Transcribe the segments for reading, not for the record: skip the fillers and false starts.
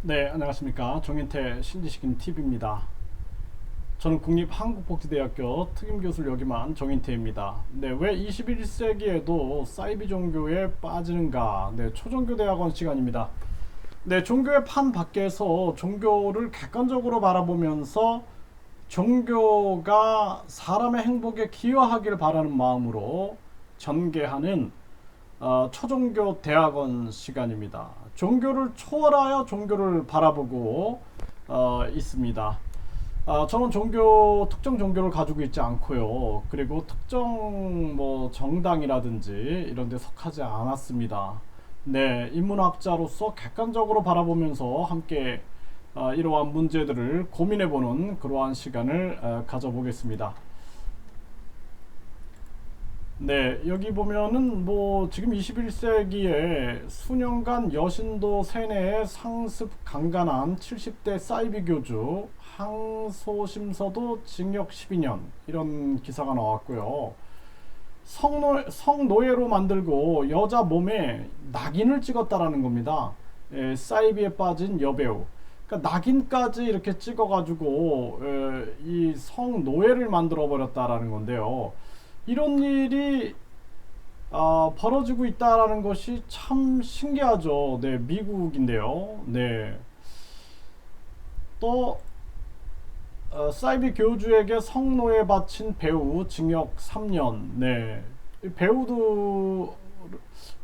네, 안녕하십니까. 정인태 신지식인 TV입니다. 저는 국립한국복지대학교 특임교수를 역임한 정인태입니다. 네, 왜 21세기에도 사이비 종교에 빠지는가? 네, 초종교 대학원 시간입니다. 네, 종교의 판 밖에서 종교를 객관적으로 바라보면서 종교가 사람의 행복에 기여하기를 바라는 마음으로 전개하는 초종교 대학원 시간입니다. 종교를 초월하여 종교를 바라보고 있습니다. 저는 특정 종교를 가지고 있지 않고요. 그리고 특정 정당이라든지 이런 데 속하지 않았습니다. 네, 인문학자로서 객관적으로 바라보면서 함께 이러한 문제들을 고민해보는 그러한 시간을 가져보겠습니다. 네, 여기 보면은 지금 21세기에 수년간 여신도 세뇌에 상습 강간한 70대 사이비 교주 항소심서도 징역 12년 이런 기사가 나왔고요. 성노예로 만들고 여자 몸에 낙인을 찍었다라는 겁니다. 사이비에 빠진 여배우. 그러니까 낙인까지 이렇게 찍어가지고 이 성노예를 만들어 버렸다라는 건데요. 이런 일이 벌어지고 있다라는 것이 참 신기하죠. 네, 미국인데요. 네. 또 사이비 교주에게 성노예 바친 배우 징역 3년. 네. 이 배우도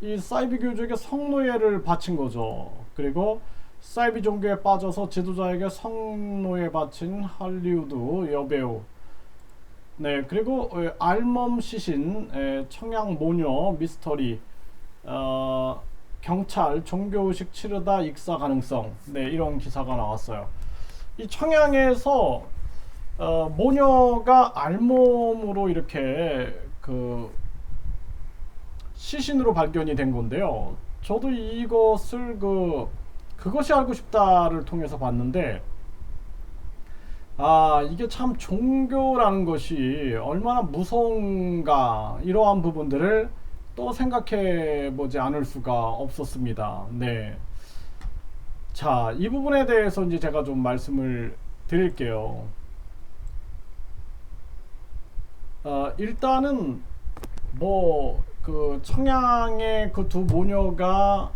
이 사이비 교주에게 성노예를 바친 거죠. 그리고 사이비 종교에 빠져서 지도자에게 성노예 바친 할리우드 여배우. 네, 그리고 알몸 시신, 청양 모녀 미스터리, 경찰 종교의식 치르다 익사 가능성. 네, 이런 기사가 나왔어요. 이 청양에서 모녀가 알몸으로 이렇게 시신으로 발견이 된 건데요. 저도 이것을 그것이 알고 싶다를 통해서 봤는데, 이게 참 종교라는 것이 얼마나 무서운가, 이러한 부분들을 또 생각해 보지 않을 수가 없었습니다. 네. 자, 이 부분에 대해서 이제 제가 좀 말씀을 드릴게요. 일단은 청양의 그 두 모녀가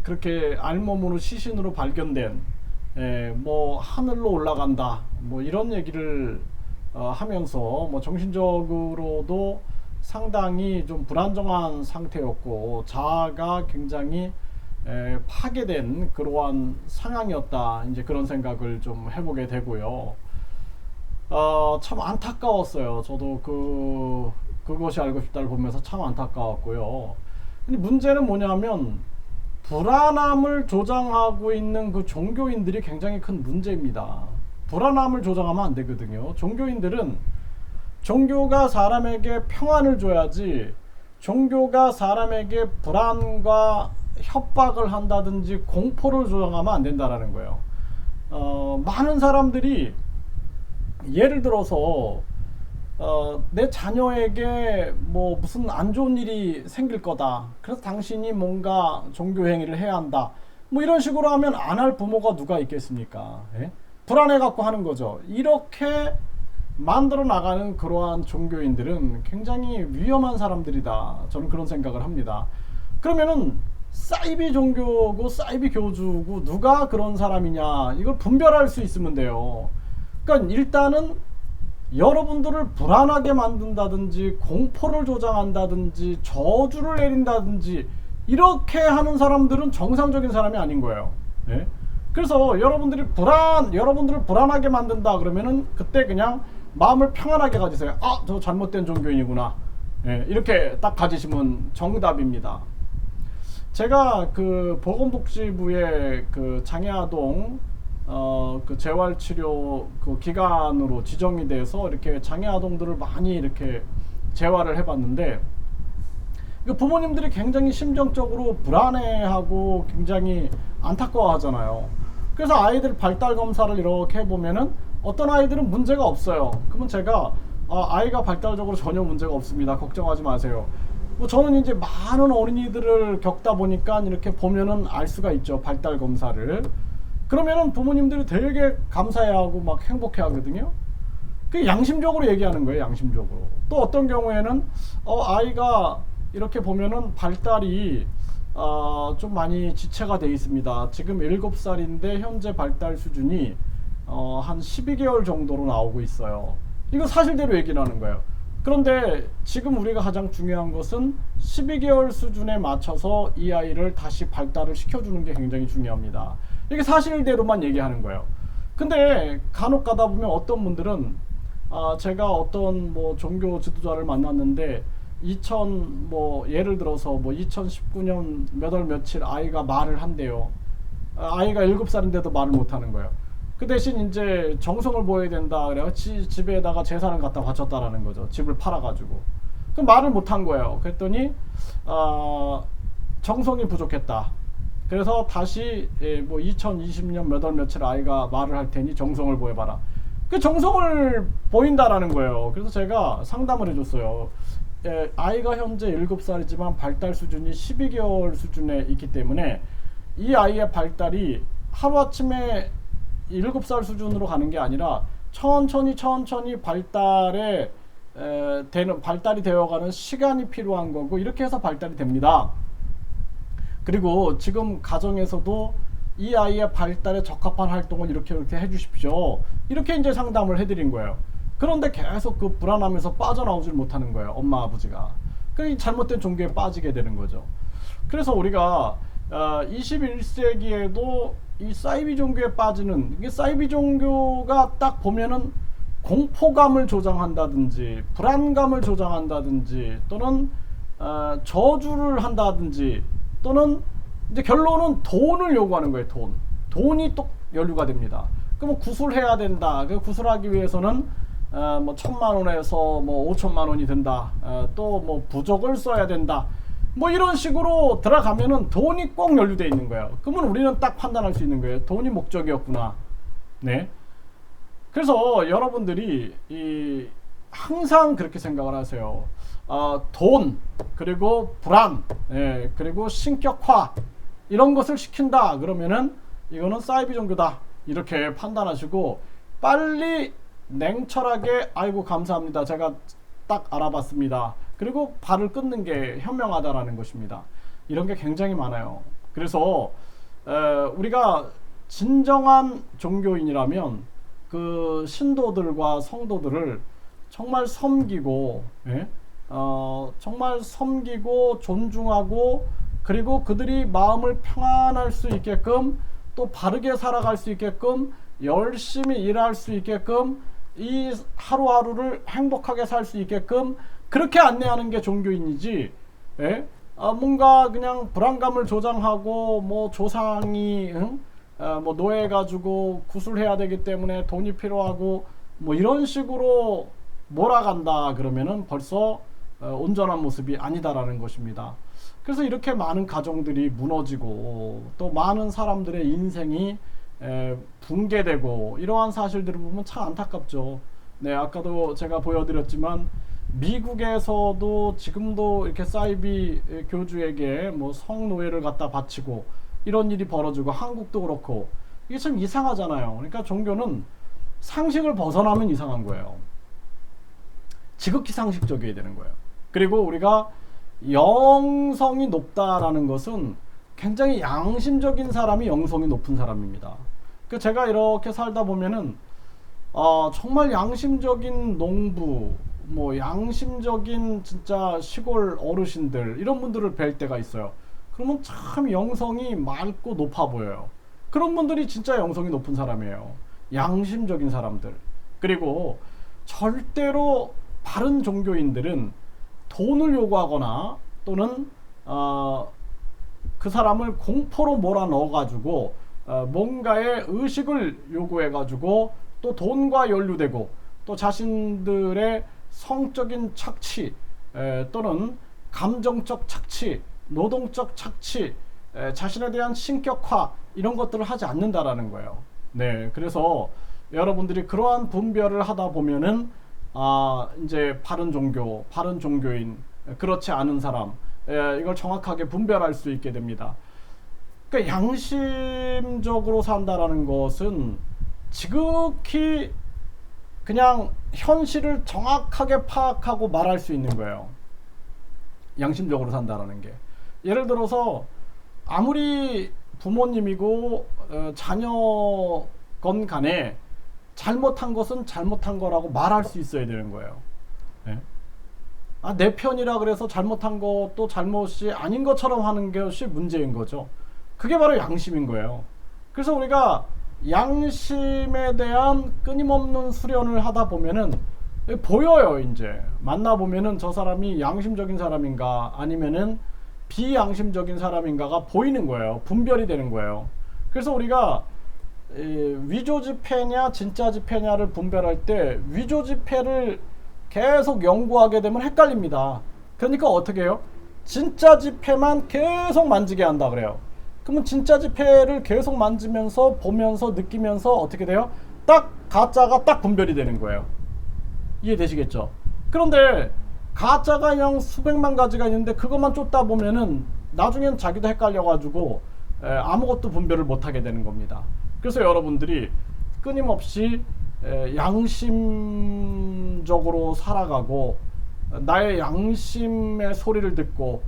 그렇게 알몸으로 시신으로 발견된, 하늘로 올라간다, 이런 얘기를 하면서 정신적으로도 상당히 좀 불안정한 상태였고 자아가 굉장히 파괴된 그러한 상황이었다, 이제 그런 생각을 좀 해보게 되고요. 참 안타까웠어요. 저도 그것이 알고 싶다를 보면서 참 안타까웠고요. 근데 문제는 뭐냐면 불안함을 조장하고 있는 그 종교인들이 굉장히 큰 문제입니다. 불안함을 조장하면 안 되거든요. 종교인들은 종교가 사람에게 평안을 줘야지, 종교가 사람에게 불안과 협박을 한다든지 공포를 조장하면 안 된다라는 거예요. 많은 사람들이 예를 들어서 내 자녀에게 무슨 안 좋은 일이 생길 거다, 그래서 당신이 뭔가 종교 행위를 해야 한다, 이런 식으로 하면 안 할 부모가 누가 있겠습니까? 예? 불안해 갖고 하는 거죠. 이렇게 만들어 나가는 그러한 종교인들은 굉장히 위험한 사람들이다, 저는 그런 생각을 합니다. 그러면은 사이비 종교고 사이비 교주고 누가 그런 사람이냐, 이걸 분별할 수 있으면 돼요. 그러니까 일단은 여러분들을 불안하게 만든다든지 공포를 조장한다든지 저주를 내린다든지 이렇게 하는 사람들은 정상적인 사람이 아닌 거예요. 네? 그래서 여러분들을 불안하게 만든다 그러면은 그때 그냥 마음을 평안하게 가지세요. 저 잘못된 종교인이구나. 네, 이렇게 딱 가지시면 정답입니다. 제가 보건복지부의 장애아동 재활치료 기관으로 지정이 돼서 이렇게 장애아동들을 많이 이렇게 재활을 해봤는데, 부모님들이 굉장히 심정적으로 불안해하고 굉장히 안타까워하잖아요. 그래서 아이들 발달 검사를 이렇게 해보면은 어떤 아이들은 문제가 없어요. 그러면 제가 아이가 발달적으로 전혀 문제가 없습니다, 걱정하지 마세요. 저는 이제 많은 어린이들을 겪다 보니까 이렇게 보면은 알 수가 있죠, 발달 검사를. 그러면은 부모님들이 되게 감사해하고 막 행복해하거든요. 그 양심적으로 얘기하는 거예요. 양심적으로. 또 어떤 경우에는 아이가 이렇게 보면은 발달이 좀 많이 지체가 돼 있습니다. 지금 7살인데 현재 발달 수준이 한 12개월 정도로 나오고 있어요. 이거 사실대로 얘기를 하는 거예요. 그런데 지금 우리가 가장 중요한 것은 12개월 수준에 맞춰서 이 아이를 다시 발달을 시켜주는 게 굉장히 중요합니다. 이게 사실대로만 얘기하는 거예요. 근데 간혹 가다 보면 어떤 분들은 제가 어떤 뭐 종교 지도자를 만났는데 예를 들어서 2019년 몇 월 며칠 아이가 말을 한대요. 아이가 7살인데도 말을 못 하는 거예요. 그 대신 이제 정성을 보여야 된다 그래요. 집에다가 재산을 갖다 바쳤다라는 거죠. 집을 팔아가지고. 그 말을 못 한 거예요. 그랬더니 정성이 부족했다. 그래서 다시 2020년 몇 월 며칠 아이가 말을 할 테니 정성을 보여봐라. 그 정성을 보인다라는 거예요. 그래서 제가 상담을 해줬어요. 아이가 현재 7살이지만 발달 수준이 12개월 수준에 있기 때문에 이 아이의 발달이 하루아침에 7살 수준으로 가는 게 아니라 천천히 발달이 되어가는 시간이 필요한 거고, 이렇게 해서 발달이 됩니다. 그리고 지금 가정에서도 이 아이의 발달에 적합한 활동을 이렇게 해주십시오. 이렇게 이제 상담을 해드린 거예요. 그런데 계속 그 불안하면서 빠져나오질 못하는 거예요. 엄마 아버지가. 그 잘못된 종교에 빠지게 되는 거죠. 그래서 우리가 21세기에도 이 사이비 종교에 빠지는, 이게 사이비 종교가 딱 보면은 공포감을 조장한다든지 불안감을 조장한다든지 또는 저주를 한다든지 또는 이제 결론은 돈을 요구하는 거예요. 돈이 또 연루가 됩니다. 그러면 구술해야 된다. 그 구술하기 위해서는 1,000만 원에서 5천만 원이 든다. 또 부적을 써야 된다. 이런 식으로 들어가면은 돈이 꼭 연루되어 있는 거예요. 그러면 우리는 딱 판단할 수 있는 거예요. 돈이 목적이었구나. 네. 그래서 여러분들이 항상 그렇게 생각을 하세요. 돈, 그리고 불안, 그리고 신격화, 이런 것을 시킨다. 그러면은 이거는 사이비 종교다. 이렇게 판단하시고 빨리 냉철하게 아이고 감사합니다. 제가 딱 알아봤습니다. 그리고 발을 끊는 게 현명하다라는 것입니다. 이런 게 굉장히 많아요. 그래서 우리가 진정한 종교인이라면 그 신도들과 성도들을 정말 섬기고 정말 섬기고 존중하고, 그리고 그들이 마음을 평안할 수 있게끔 또 바르게 살아갈 수 있게끔 열심히 일할 수 있게끔 이 하루하루를 행복하게 살 수 있게끔 그렇게 안내하는 게 종교인이지, 뭔가 그냥 불안감을 조장하고 조상이 노예가지고 구술해야 되기 때문에 돈이 필요하고 이런 식으로 몰아간다 그러면은 벌써 온전한 모습이 아니다라는 것입니다. 그래서 이렇게 많은 가정들이 무너지고 또 많은 사람들의 인생이 붕괴되고 이러한 사실들을 보면 참 안타깝죠. 네, 아까도 제가 보여드렸지만 미국에서도 지금도 이렇게 사이비 교주에게 성노예를 갖다 바치고 이런 일이 벌어지고, 한국도 그렇고 이게 참 이상하잖아요. 그러니까 종교는 상식을 벗어나면 이상한 거예요. 지극히 상식적이어야 되는 거예요. 그리고 우리가 영성이 높다라는 것은 굉장히 양심적인 사람이 영성이 높은 사람입니다. 그 제가 이렇게 살다 보면은 정말 양심적인 농부, 양심적인 진짜 시골 어르신들, 이런 분들을 뵐 때가 있어요. 그러면 참 영성이 맑고 높아 보여요. 그런 분들이 진짜 영성이 높은 사람이에요. 양심적인 사람들. 그리고 절대로 바른 종교인들은 돈을 요구하거나 또는 그 사람을 공포로 몰아넣어 가지고 뭔가의 의식을 요구해 가지고 또 돈과 연루되고 또 자신들의 성적인 착취 또는 감정적 착취, 노동적 착취, 자신에 대한 신격화, 이런 것들을 하지 않는다라는 거예요. 네, 그래서 여러분들이 그러한 분별을 하다 보면은 이제 바른 종교, 바른 종교인, 그렇지 않은 사람, 이걸 정확하게 분별할 수 있게 됩니다. 그러니까 양심적으로 산다라는 것은 지극히 그냥 현실을 정확하게 파악하고 말할 수 있는 거예요. 양심적으로 산다라는 게. 예를 들어서 아무리 부모님이고 자녀건 간에 잘못한 것은 잘못한 거라고 말할 수 있어야 되는 거예요. 네? 내 편이라 그래서 잘못한 것도 잘못이 아닌 것처럼 하는 것이 문제인 거죠. 그게 바로 양심인 거예요. 그래서 우리가 양심에 대한 끊임없는 수련을 하다 보면은 보여요. 이제 만나보면은 저 사람이 양심적인 사람인가 아니면은 비양심적인 사람인가가 보이는 거예요. 분별이 되는 거예요. 그래서 우리가 위조지폐냐 진짜지폐냐를 분별할 때 위조지폐를 계속 연구하게 되면 헷갈립니다. 그러니까 어떻게 해요? 진짜지폐만 계속 만지게 한다 그래요. 그러면 진짜지폐를 계속 만지면서 보면서 느끼면서 어떻게 돼요? 딱 가짜가 딱 분별이 되는 거예요. 이해되시겠죠? 그런데 가짜가 그냥 수백만 가지가 있는데 그것만 쫓다 보면은 나중엔 자기도 헷갈려가지고 아무것도 분별을 못하게 되는 겁니다. 그래서 여러분들이 끊임없이 양심적으로 살아가고 나의 양심의 소리를 듣고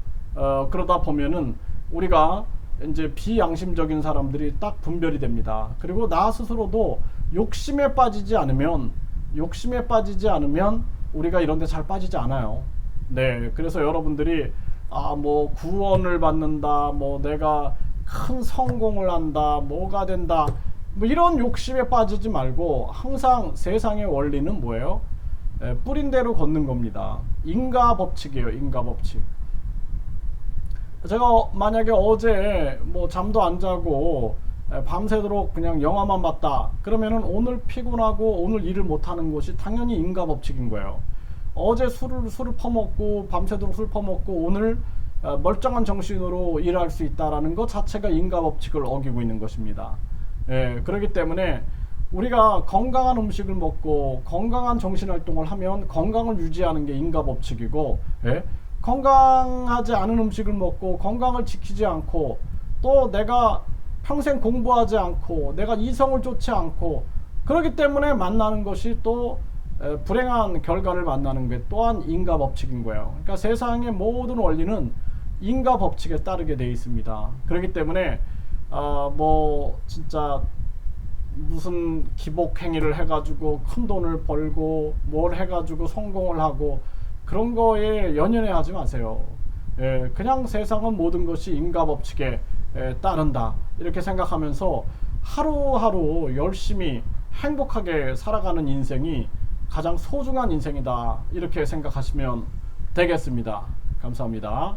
그러다 보면은 우리가 이제 비양심적인 사람들이 딱 분별이 됩니다. 그리고 나 스스로도 욕심에 빠지지 않으면 우리가 이런 데 잘 빠지지 않아요. 네. 그래서 여러분들이 뭐 구원을 받는다, 뭐 내가 큰 성공을 한다, 뭐가 된다, 뭐 이런 욕심에 빠지지 말고 항상 세상의 원리는 뭐예요? 뿌린 대로 걷는 겁니다. 인과 법칙이에요. 인과 법칙. 제가 만약에 어제 뭐 잠도 안 자고 밤새도록 그냥 영화만 봤다 그러면은 오늘 피곤하고 오늘 일을 못하는 것이 당연히 인과 법칙인 거예요. 어제 술을 퍼먹고 밤새도록 술 퍼먹고 오늘 멀쩡한 정신으로 일할 수 있다라는 것 자체가 인과 법칙을 어기고 있는 것입니다. 그렇기 때문에 우리가 건강한 음식을 먹고 건강한 정신활동을 하면 건강을 유지하는 게 인과 법칙이고, 건강하지 않은 음식을 먹고 건강을 지키지 않고 또 내가 평생 공부하지 않고 내가 이성을 쫓지 않고 그렇기 때문에 만나는 것이 또 불행한 결과를 만나는 게 또한 인과 법칙인 거예요. 그러니까 세상의 모든 원리는 인과 법칙에 따르게 되어 있습니다. 그렇기 때문에 뭐 진짜 무슨 기복 행위를 해가지고 큰 돈을 벌고 뭘 해가지고 성공을 하고 그런 거에 연연해 하지 마세요. 그냥 세상은 모든 것이 인과 법칙에 따른다 이렇게 생각하면서 하루하루 열심히 행복하게 살아가는 인생이 가장 소중한 인생이다 이렇게 생각하시면 되겠습니다. 감사합니다.